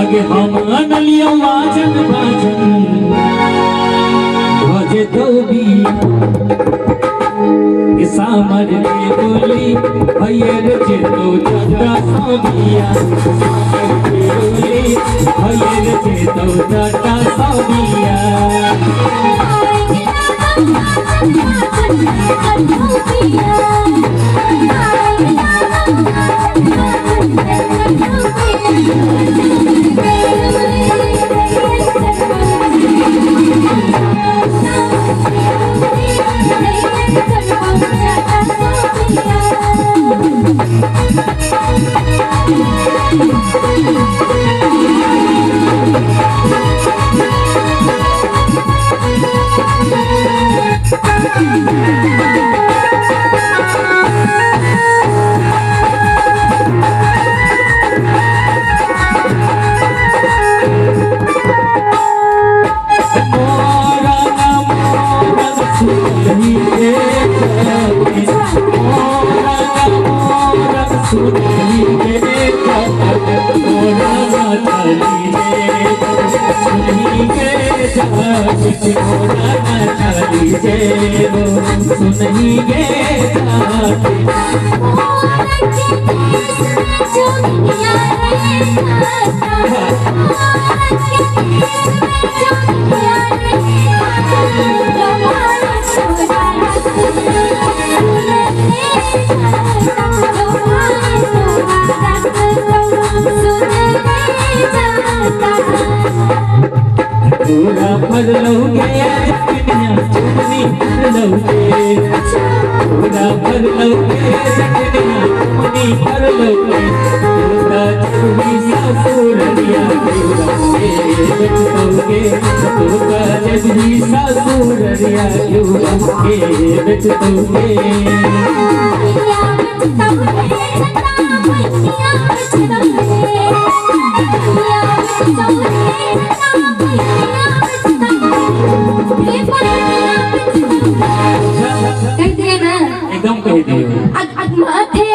आगे हम अनलियो वाजन वाजन भजे तो भी सामर के बोली भैयर जे तो जाता साबिया भैयर जे तो जाता साबिया पूरा भर लोगे दुनिया चुनी भर लोगे पूरा भर लोगे दुनिया चुनी भर लोगे पूरा चुनी सासुरिया क्योंगे बेचोगे पूरा चुनी सासुरिया क्योंगे बेचोगे एकदम कह दियो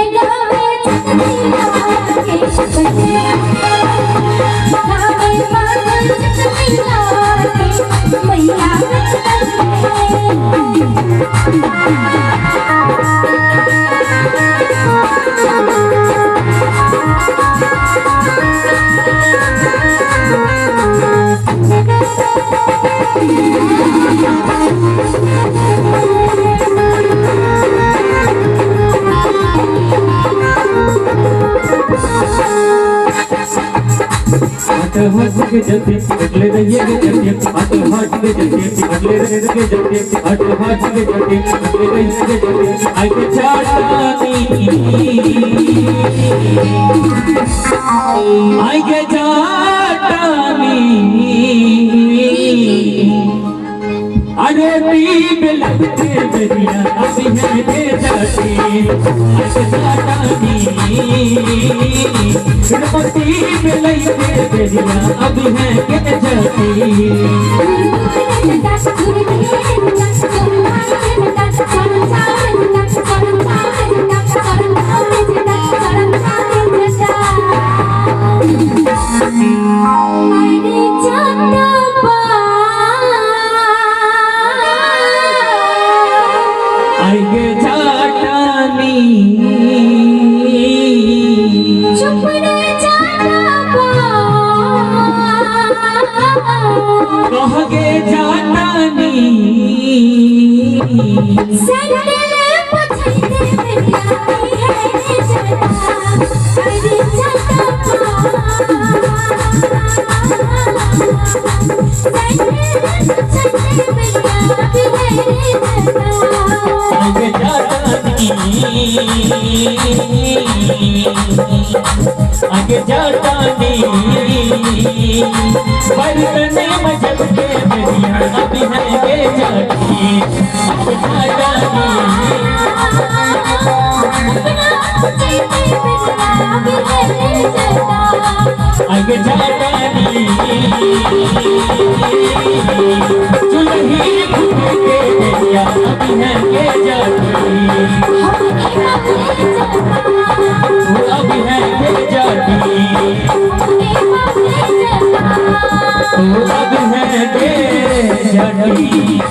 हट के जल्दी अगले रहिए के जल्दी हट के जल्दी अगले रहिए के जल्दी हट के जल्दी अगले रहिए के जल्दी आई के चाटानी अरे पीप लगते बेरिया अभी है के जाती गणपति में लगते बेरिया अभी है के जाती कहोगे जाटानी आगे जाटानी बरतने मजब के बेरिया अभी है के जाती आगे जाटानी चुलही के बेरिया अभी है के जाती अभी है के जाती है गे जटी